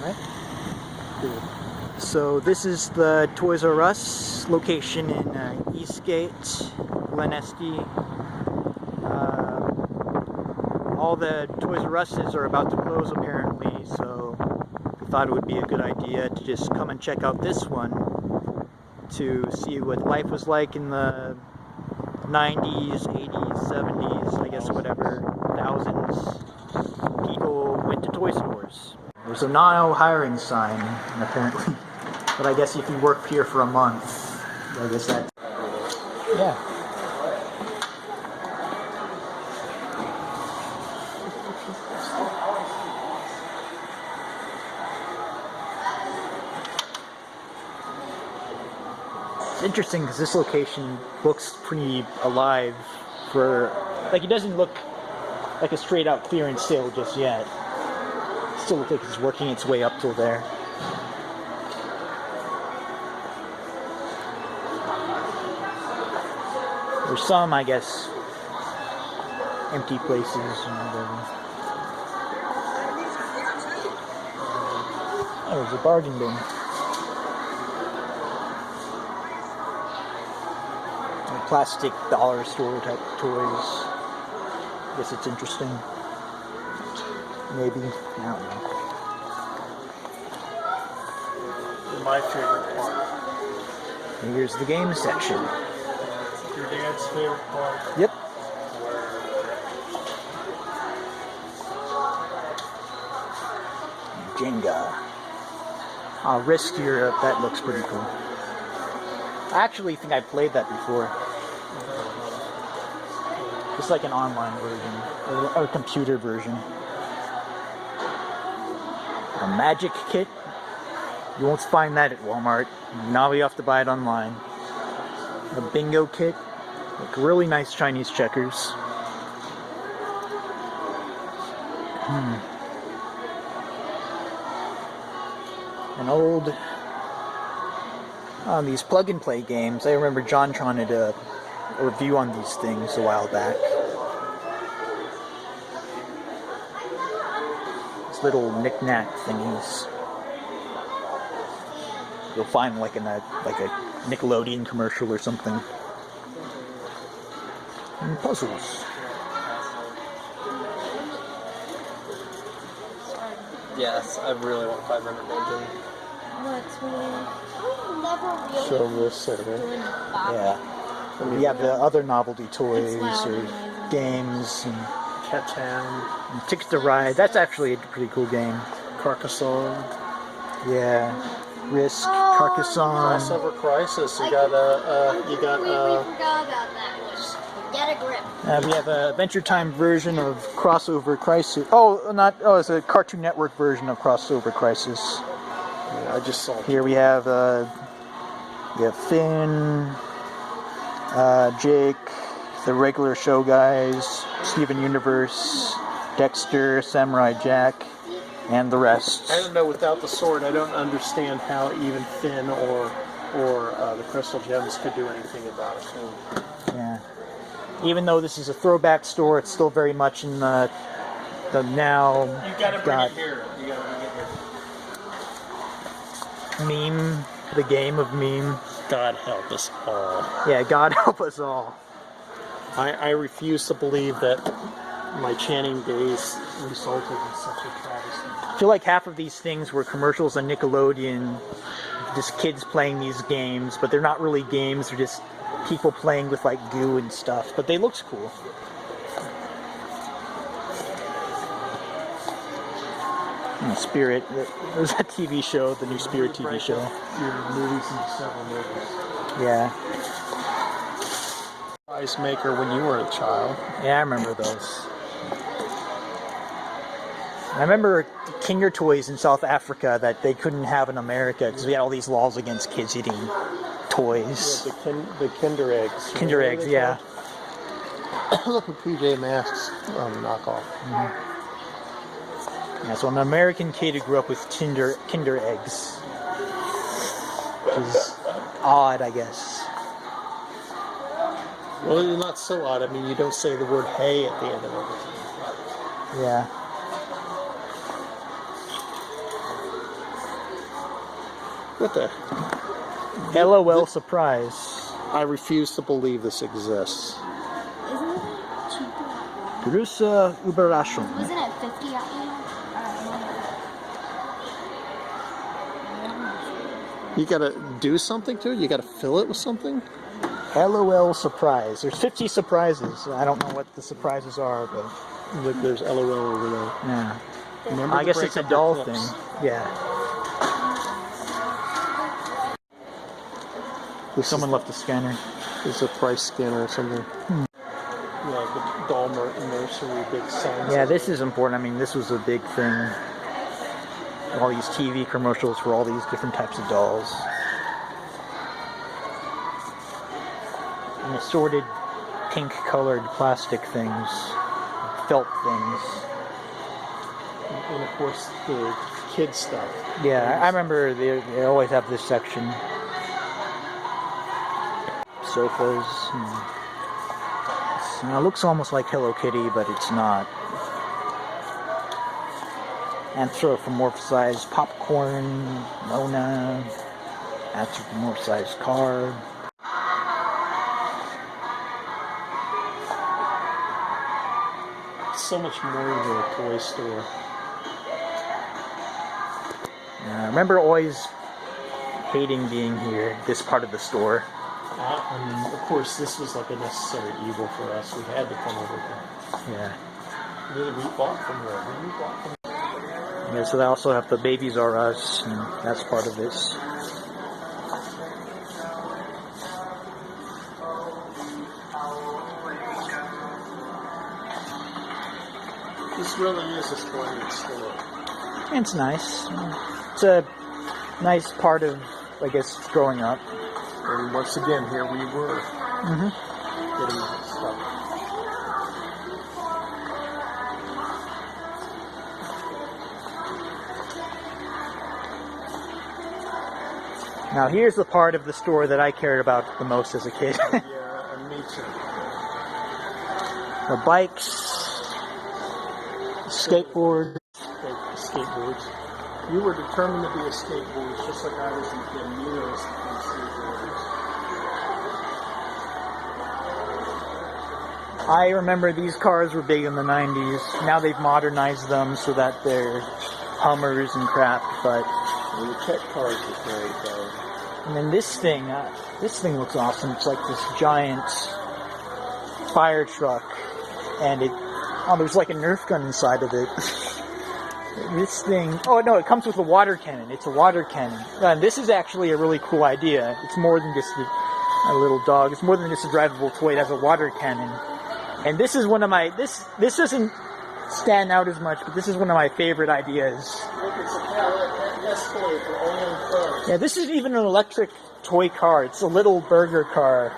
Alright. Cool. So this is the Toys R Us location in Eastgate, Glen Eske. All the Toys R Us's are about to close apparently, so we thought it would be a good idea to just come and check out this one to see what life was like in the 90s, 80s, 70s, I guess whatever, thousands. People went to toy stores. There's a no hiring sign, apparently. But I guess if you work here for a month, I guess that... Yeah. It's interesting because this location looks pretty alive for... Like, it doesn't look like a straight out clearance sale just yet. It still looks like it's working its way up till there. There's some, I guess, empty places and whatever. Oh, there's a bargain bin. Plastic dollar store type toys. I guess it's interesting. Maybe. I don't know. My favorite part. And here's the game section. Your dad's favorite part. Yep. Jenga. Risk Europe, that looks pretty cool. I actually think I played that before. It's like an online version, or a computer version. A magic kit. You won't find that at Walmart. Now you have to buy it online. A bingo kit. Like really nice Chinese checkers. An old... these plug-and-play games. I remember John trying to do a review on these things a while back. These little knick-knack thingies. You'll find like in a Nickelodeon commercial or something. And puzzles. Yes, I really want 500 Ninja. Show this center. Yeah. We have the other novelty toys or games and Catan. and Tickets to Ride. That's actually a pretty cool game. Carcassonne. Yeah. Risk, Carcassonne. Crossover Crisis. You got We forgot about that one. Get a grip. We have a Adventure Time version of Crossover Crisis. It's a Cartoon Network version of Crossover Crisis. Yeah, I just saw it. Here we have Finn, Jake, the regular show guys, Steven Universe, Dexter, Samurai Jack, and the rest. I don't know, without the sword, I don't understand how even Finn or the Crystal Gems could do anything about it. Yeah. Even though this is a throwback store, it's still very much in the now. You gotta bring it here. You gotta bring it here. Meme, the game of meme. God help us all. Yeah, God help us all. I refuse to believe that my Channing days resulted in such a travesty. I feel like half of these things were commercials on Nickelodeon, just kids playing these games, but they're not really games, they're just people playing with like goo and stuff, but they looked cool. And Spirit, there's that TV show, the new Spirit TV show. Your movies and several movies. Yeah. Ice Maker when you were a child. Yeah, I remember those. I remember Kinder Toys in South Africa that they couldn't have in America because we had all these laws against kids eating toys. Yeah, the Kinder Eggs. Kinder Eggs, yeah. Look at PJ Masks knockoff. Mm-hmm. Yeah, so I'm an American kid who grew up with Kinder Eggs. Which is odd, I guess. Well, not so odd. I mean, you don't say the word hey at the end of everything. Yeah. What the? LOL surprise. I refuse to believe this exists. Isn't it cheaper at Walmart? Grüße Überraschung. Wasn't it 50 at Walmart? You gotta do something to it? You gotta fill it with something? LOL surprise. There's 50 surprises. I don't know what the surprises are, but Look, there's LOL over there. yeah. Remember I to guess break it's a up your doll clips. thing. Yeah. Someone left a scanner. It's a price scanner or something. Yeah, the doll nursery, big signs. Yeah, this is important. I mean, this was a big thing. All these TV commercials for all these different types of dolls. And assorted pink-colored plastic things, felt things. And of course, the kid stuff. Yeah, I remember they always have this section. Sofas. It looks almost like Hello Kitty, but it's not. Anthropomorphized popcorn, Mona, anthropomorphized car. So much more than a toy store. I remember always hating being here, this part of the store. I mean, of course, this was like a necessary evil for us. We had to come over here. Yeah. We bought from here. We bought from Yeah, so they also have the Babies R Us, and that's part of this. This really is a splendid store. It's nice. It's a nice part of, I guess, growing up. And once again, here we were getting stuff. Now here's the part of the store that I cared about the most as a kid. Yeah, and me too. The bikes, skateboard. Skateboards. You were determined to be a skateboard, just like I was in kid. You were a skateboarders. I remember these cars were big in the 90s. Now they've modernized them so that they're Hummers and crap, but... Well, the tech cars were great, though. And then this thing looks awesome. It's like this giant fire truck, and there's like a Nerf gun inside of it. This thing, oh no, it comes with a water cannon. It's a water cannon. And this is actually a really cool idea. It's more than just a little dog. It's more than just a drivable toy. It has a water cannon. And this is one of my, this doesn't stand out as much, but this is one of my favorite ideas. Look, it's a Escalade for only cars. Yeah, this is even an electric toy car. It's a little burger car.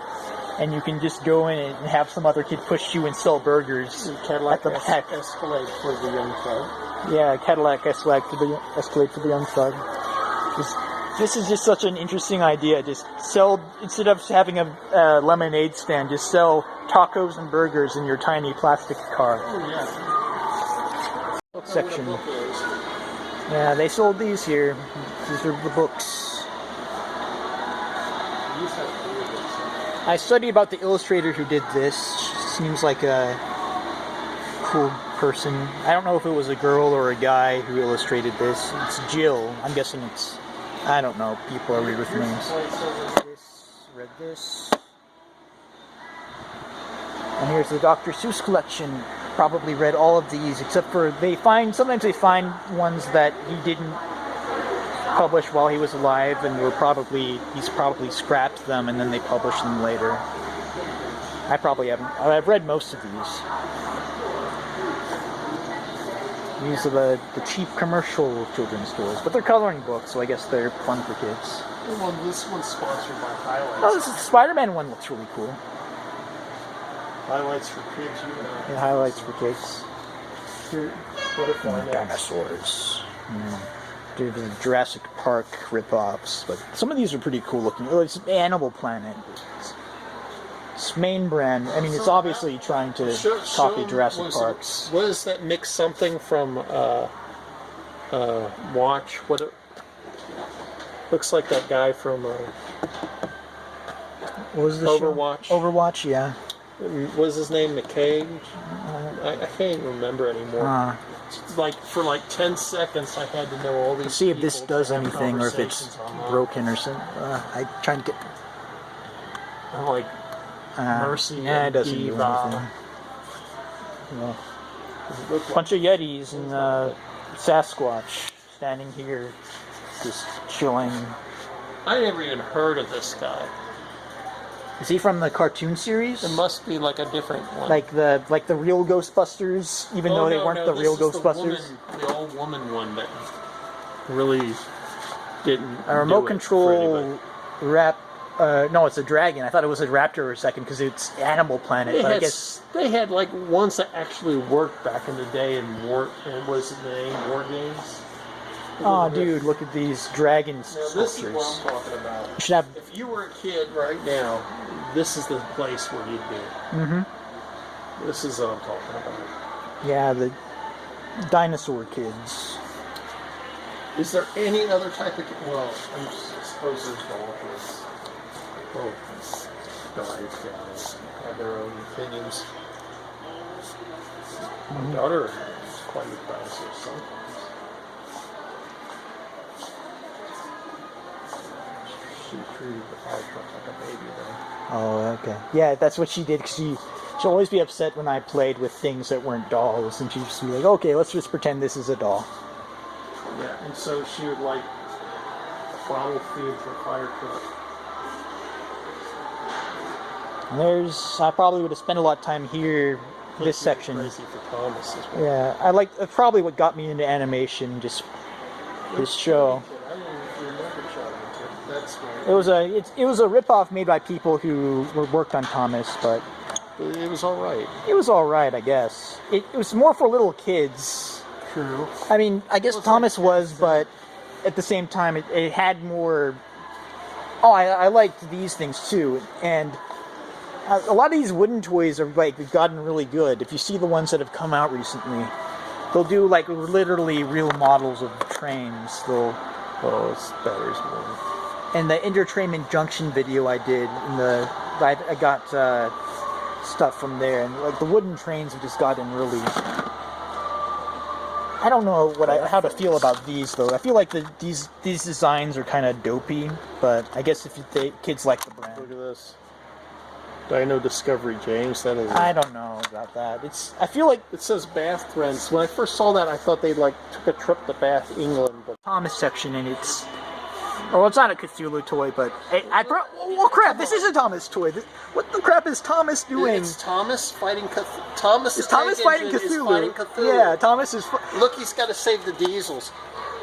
And you can just go in and have some other kid push you and sell burgers Cadillac at the back. Escalade for the young thug. Yeah, Cadillac Escalade for the young thug. This is just such an interesting idea. Just sell, instead of having a lemonade stand, just sell tacos and burgers in your tiny plastic car. Oh, yeah. Book section. Yeah, they sold these here. These are the books. I studied about the illustrator who did this. She seems like a cool person. I don't know if it was a girl or a guy who illustrated this. It's Jill. I'm guessing it's... I don't know. People are weird with names. Read this. And here's the Dr. Seuss collection. Probably read all of these, except for sometimes they find ones that he didn't publish while he was alive, and he's probably scrapped them and then they published them later. I probably haven't. I've read most of these. These are the cheap commercial children's stores, but they're coloring books, so I guess they're fun for kids. Well, this one's sponsored by Highlights. Oh, this Spider-Man one looks really cool. Highlights for kids, you know. Yeah, highlights for kids. Here, butterfly nets. Dinosaurs. They're the Jurassic Park rip-offs, but some of these are pretty cool looking. Oh, it's Animal Planet. It's main brand. I mean, it's obviously trying to copy Jurassic Park. What is that mix something from Watch? Looks like that guy from What was the Overwatch. show? Overwatch, yeah. What was his name? McKay? I can't even remember anymore. Like for like 10 seconds, I had to know all these. Let's see if this people does to have anything or if it's conversations online. broken or something. I try and get. I'm like Mercy. Yeah, it and doesn't do Diva. anything. Well, Does it look like- bunch of Yetis and Sasquatch standing here, just chilling. I never even heard of this guy. Is he from the cartoon series? It must be like a different one. Like the real Ghostbusters, even though they weren't the real this is Ghostbusters. The old woman one that really didn't. A remote do it control rap. No, it's a dragon. I thought it was a raptor for a second because it's Animal Planet. They But I had, guess they had like ones that actually worked back in the day in War. And was it the name War Games? oh, dude, look at these dragon Now, this is sculptures. what I'm talking about. You should have. If you were a kid right now, this is the place where you'd be. Mm-hmm. This is what I'm talking about. Yeah, the dinosaur kids. Is there any other type of? Well, I suppose there's dolphins. Oh, guys have their own opinions. My daughter is quite a dinosaur sometimes. She treated the fire truck like a baby, though. Oh, okay. Yeah, that's what she did. 'Cause she'd always be upset when I played with things that weren't dolls, and she'd just be like, "Okay, let's just pretend this is a doll." Yeah, and so she would like bottle feed the fire truck. And I probably would have spent a lot of time here, this section. Crazy for Thomas as well. Yeah, that's probably what got me into animation. Just this show. I didn't remember Childhood. That's right. It was a ripoff made by people who worked on Thomas, but It was all right. it was all right, I guess. It was more for little kids. True. I mean, I guess Well, it's Thomas like- was, but at the same time, it had more. Oh, I liked these things too, and a lot of these wooden toys are like they've gotten really good. If you see the ones that have come out recently, they'll do like literally real models of trains. Oh, it's better as well. And the Entertainment Junction video I did, I got stuff from there, and like the wooden trains have just gotten really. I don't know how to feel about these though. I feel like these designs are kind of dopey, but I guess if kids like the brand. Look at this. Dino Discovery, James. That is. I don't know about that. I feel like It says Bath Trends. When I first saw that, I thought they like took a trip to Bath, England. But Thomas section, and it's. Oh, it's not a Cthulhu toy, but well, crap! This is a Thomas toy. What the crap is Thomas doing? it's Thomas fighting Cthulhu. Thomas Is Thomas fighting Engine is Cthulhu? fighting Cthulhu. Yeah, Thomas is. Look, he's got to save the diesels.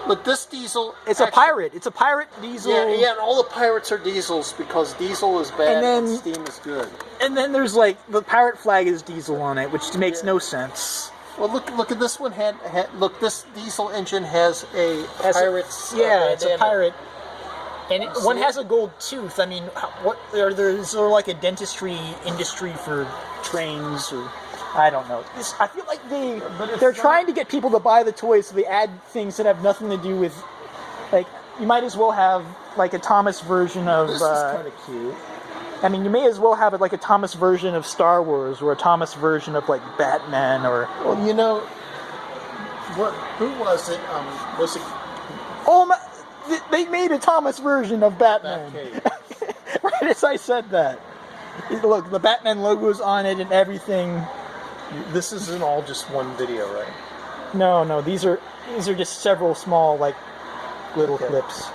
Look, this diesel. It's a actually- pirate. It's a pirate diesel. Yeah, and all the pirates are diesels because diesel is bad And and, then- steam is good. And then there's like the pirate flag is diesel on it, which makes no sense. Well, look at this one. Look, this diesel engine has a pirate's. Yeah, it's a bandana. pirate. And one see has a gold tooth. I mean, is there like a dentistry industry for trains or I don't know. I feel like they're trying to get people to buy the toys, so they add things that have nothing to do with like you might as well have like a Thomas version of. This is kind of cute. I mean, you may as well have it like a Thomas version of Star Wars or a Thomas version of like Batman or. Well, you know, who was it? Was it Oh my! They made a Thomas version of Batman. Batcave? Right as I said that. Look, the Batman logo's on it and everything. This isn't all just one video, right? No, these are just several small like little Okay. clips.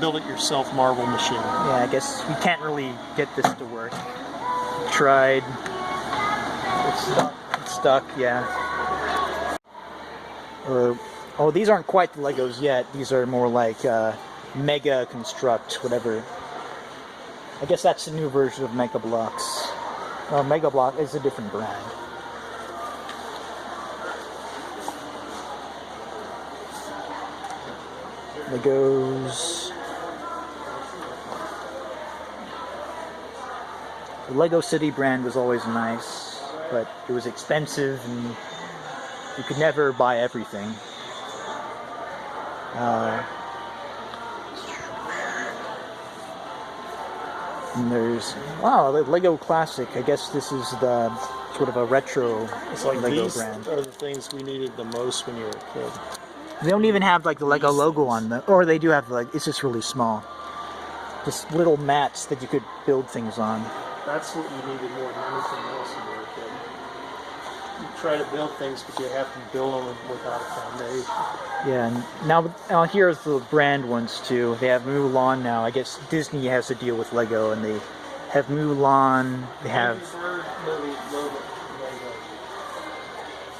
Build it yourself Marvel machine. Yeah, I guess we can't really get this to work. Tried. It's stuck, yeah. Oh, these aren't quite the Legos yet. These are more like Mega Construct, whatever. I guess that's the new version of Mega Bloks. Oh, Mega Block is a different brand. Legos. The Lego City brand was always nice, but it was expensive and you could never buy everything. And there's wow, the Lego Classic. I guess this is the sort of a retro It's like Lego these brand. are the things we needed the most when you were a kid. They don't even have like the Lego logo on them, or they do have like it's just really small. Just little mats that you could build things on. That's what you needed more than anything else when you were a kid. You try to build things, but you have to build them without a foundation. Yeah, and now here's the brand ones too. They have Mulan now. I guess Disney has to deal with Lego, and they have Mulan. They have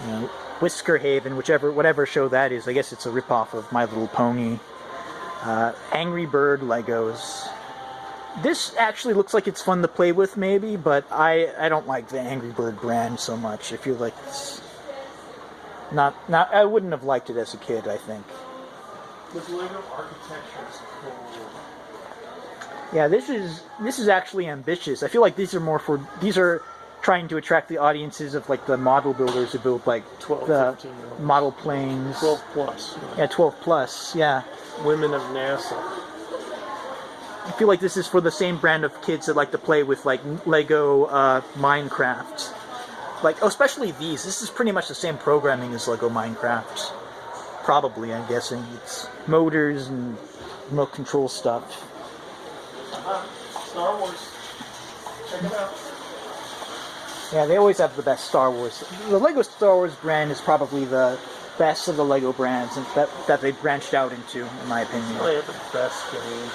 you know, Whisker Haven, whatever show that is. I guess it's a ripoff of My Little Pony. Angry Bird Legos. This actually looks like it's fun to play with, maybe, but I don't like the Angry Bird brand so much. I feel like it's not. I wouldn't have liked it as a kid, I think. With Lego architecture is cool. Yeah, this is actually ambitious. I feel like these are trying to attract the audiences of like the model builders who build like 12, the 15, model planes. 12 plus. Yeah, 12 plus. Yeah. Women of NASA. I feel like this is for the same brand of kids that like to play with like Lego Minecraft. Like, especially these. This is pretty much the same programming as Lego Minecraft. Probably, I'm guessing. It's motors and remote control stuff. Star Wars. Check it out. Yeah, they always have the best Star Wars. The Lego Star Wars brand is probably the best of the Lego brands that they've branched out into, in my opinion. Oh, yeah, the best game.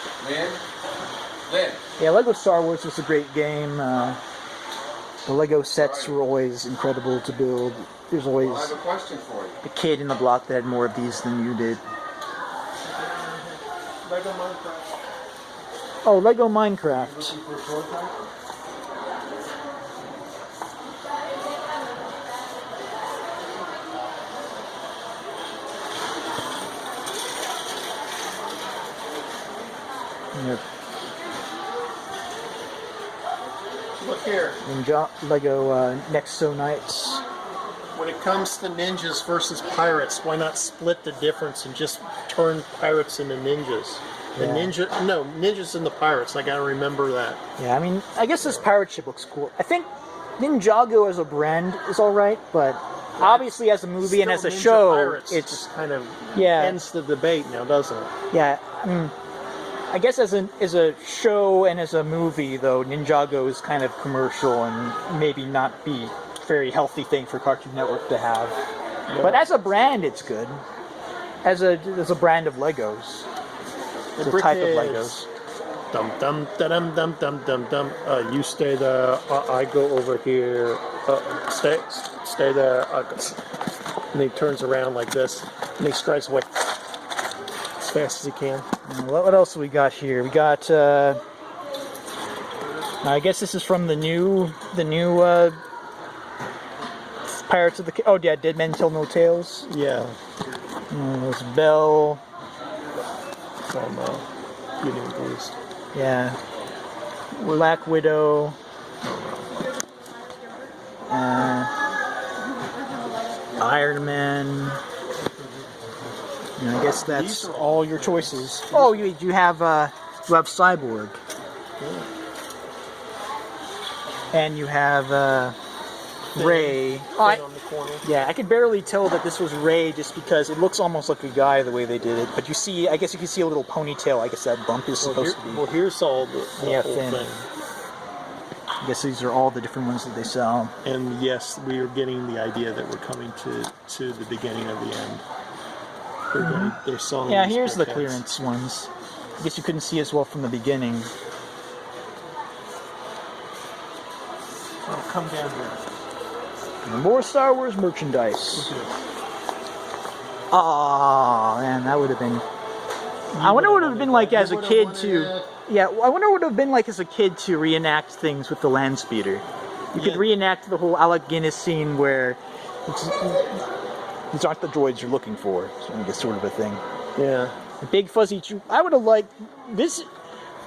Lynn. Yeah, Lego Star Wars was a great game. The Lego sets were always incredible to build. There's always I have a question for you. a kid in the block that had more of these than you did. Lego Minecraft. Oh, Lego Minecraft. Looking for a prototype? Yep. Look here. Lego Nexo Knights. When it comes to ninjas versus pirates, why not split the difference and just turn pirates into ninjas? The Yeah. ninjas and the pirates. I gotta remember that. Yeah, I mean, I guess this pirate ship looks cool. I think Ninjago as a brand is alright, but obviously as a movie and as a Still Ninja show, Pirates it's just kind of yeah. ends the debate now, doesn't it? Yeah, I mean, I guess as a show and as a movie, though, Ninjago is kind of commercial and maybe not be a very healthy thing for Cartoon Network to have. But as a brand, it's good. As a brand of Legos, it's a type of Legos. Dum dum dum dum dum dum dum. You stay there. I go over here. Stay there. And he turns around like this, and he strikes away as fast as he can. What else we got here? We got. I guess this is from the new Pirates of the. Oh yeah, Dead Men Tell No Tales. Yeah. There's Belle. From Beauty and the Beast. Yeah. Black Widow. Iron Man. I guess that's These are all your choices. Oh, you have Cyborg. And you have Ray. Right on the corner. Yeah, I could barely tell that this was Ray just because it looks almost like a guy the way they did it. But I guess you can see a little ponytail. I guess that bump is supposed to be. Well, here's all the Yeah, whole Finn. thing. I guess these are all the different ones that they sell. And yes, we are getting the idea that we're coming to the beginning of the end. They're selling. Yeah, these here's the brickheads. clearance ones. I guess you couldn't see as well from the beginning. Oh, come down here. More Star Wars merchandise. Oh man, that would have been. I wonder what it would have been like as a kid to. Yeah, I wonder what it would have been like as a kid to reenact things with the land speeder. You could reenact the whole Alec Guinness scene where these aren't the droids you're looking for. So I guess sort of a thing. Yeah. The big fuzzy Chew. I would have liked this.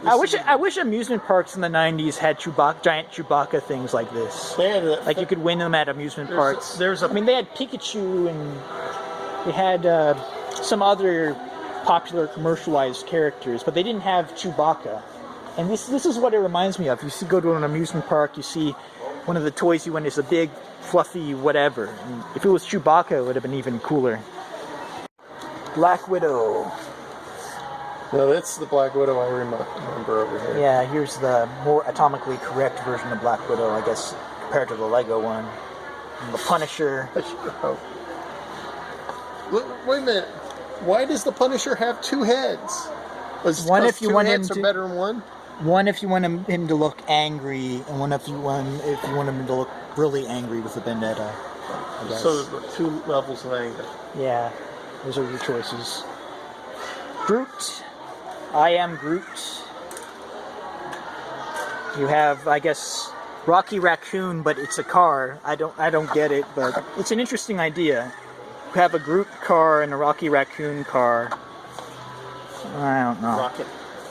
I wish amusement parks in the '90s had giant Chewbacca things like this. They had Like you could win them at amusement parks. I mean, they had Pikachu and they had some other popular commercialized characters, but they didn't have Chewbacca. And this is what it reminds me of. You see, go to an amusement park, you see one of the toys you want is a big, fluffy whatever. And if it was Chewbacca, it would have been even cooler. Black Widow. No, that's the Black Widow I remember over here. Yeah, here's the more atomically correct version of Black Widow, I guess, compared to the Lego one. And the Punisher. Wait a minute. Why does the Punisher have 2 heads? One if you want him to to better than one. One if you want him to look angry, and one if you want him to look really angry with a vendetta. I guess. So there are 2 levels of anger. Yeah, those are your choices. Groot. I am Groot. You have, I guess, Rocky Raccoon, but it's a car. I don't get it, but it's an interesting idea. You have a Groot car and a Rocky Raccoon car. I don't know. Rocket.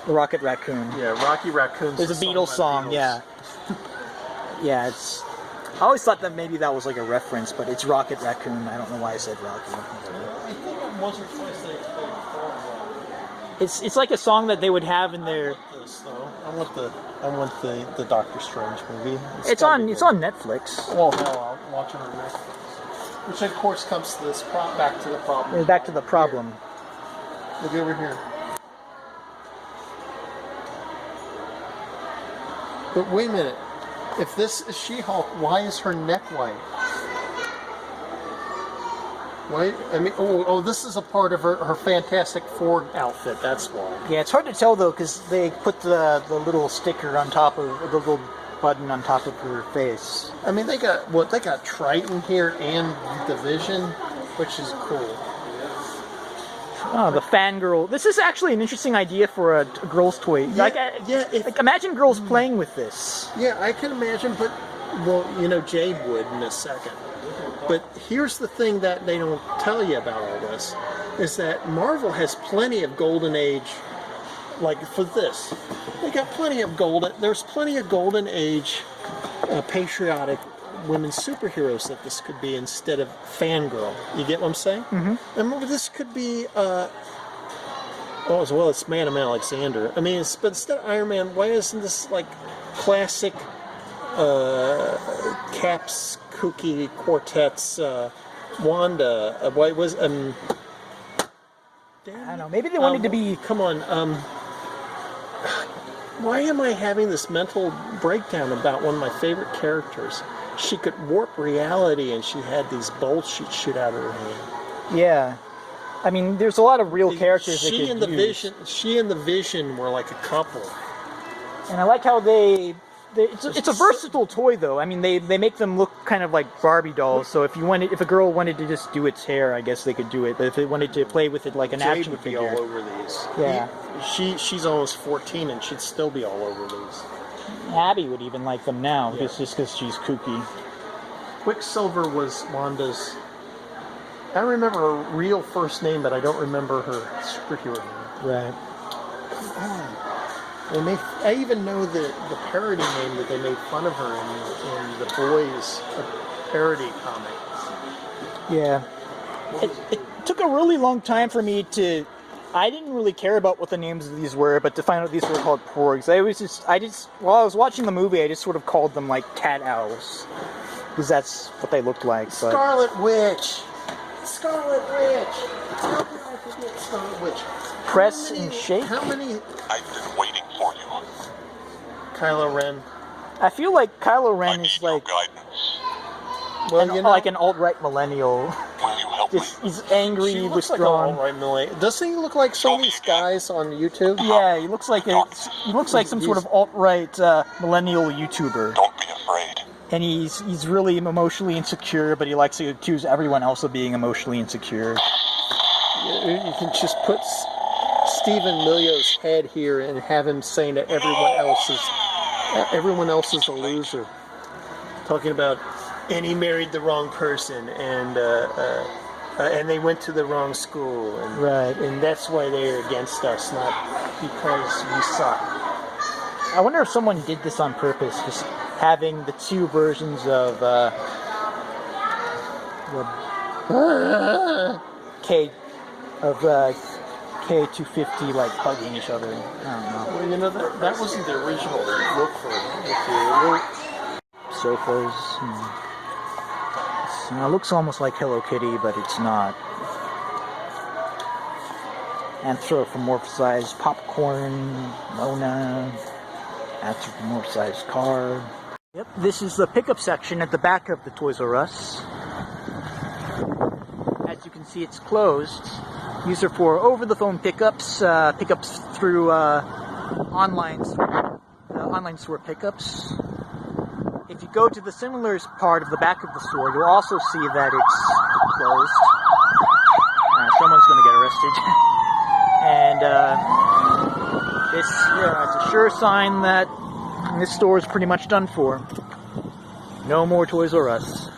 The Rocket Raccoon. Yeah, Rocky Raccoon's There's a Beatles song, yeah. Yeah, it's... I always thought that maybe that was like a reference, but it's Rocket Raccoon. I don't know why I said Rocky. I think once or twice they played It's like a song that they would have in their... I want the Doctor Strange movie. It's on Netflix. Well, hell, I'll watch it on Netflix. Which of course comes to this back to the problem. Back to the problem. Here. Look over here. But wait a minute. If this is She-Hulk, why is her neck white? Why? I mean, this is a part of her Fantastic Four outfit. That's why. Yeah, it's hard to tell though because they put the little sticker on top of the little button on top of her face. I mean, they got Triton here and Division, which is cool. Oh, the fangirl. This is actually an interesting idea for a girl's toy. Yeah, like imagine girls playing with this. Yeah, I can imagine, but, well, Jade would in a second. But here's the thing that they don't tell you about all this, is that Marvel has plenty of Golden Age, like for this. They got plenty of there's plenty of Golden Age patriotic women's superheroes that this could be instead of Fangirl. You get what I'm saying? Mm-hmm. Remember, this could be, as well as Madam Alexander. I mean, but instead of Iron Man, why isn't this like classic Cap's kooky quartets, Wanda? Why was I don't know. Maybe they wanted to be. Come on. Why am I having this mental breakdown about one of my favorite characters? She could warp reality, and she had these bolts she'd shoot out of her hand. Yeah, I mean, there's a lot of real characters. She and the Vision were like a couple. And I like how it's a versatile toy, though. I mean, they make them look kind of like Barbie dolls. So if a girl wanted to just do its hair, I guess they could do it. But if they wanted to play with it like an Jade action would figure, be all over these. Yeah, she's almost 14, and she'd still be all over these. Abby would even like them now, just because she's kooky. Quicksilver was Wanda's. I remember her real first name, but I don't remember her superhero name. Right. I even know the parody name that they made fun of her in the Boys parody comic. Yeah. It took a really long time for me to... I didn't really care about what the names of these were, but to find out these were called porgs. While I was watching the movie, I just sort of called them like cat owls. Because that's what they looked like. But... Scarlet Witch! Scarlet Witch! How could I forget Scarlet Witch? Press and shake? How many... I've been waiting for you. Kylo Ren. I feel like Kylo Ren I is need your like... guidance. Well, like an alt-right millennial. Will you help me? He's angry, She looks like withdrawn. an all-right millennial. Doesn't he look like some of these guys on YouTube? Yeah, he looks like some sort of alt-right millennial YouTuber. Don't be afraid. And he's really emotionally insecure, but he likes to accuse everyone else of being emotionally insecure. You can just put Stephen Milio's head here and have him saying that everyone else is a loser. Talking about, and he married the wrong person, and they went to the wrong school, and Right. and that's why they're against us, not because we suck. I wonder if someone did this on purpose, just having the two versions of K250 like hugging each other. I don't know. Well, you know, that wasn't the original look for it. Sofas. It looks almost like Hello Kitty, but it's not. Anthropomorphized popcorn, Mona, anthropomorphized car. Yep, this is the pickup section at the back of the Toys R Us. As you can see, it's closed. These are for over-the-phone pickups, pickups through online store pickups. If you go to the Similars part of the back of the store, you'll also see that it's closed. Someone's going to get arrested. And this, it's a sure sign that this store is pretty much done for. No more Toys R Us.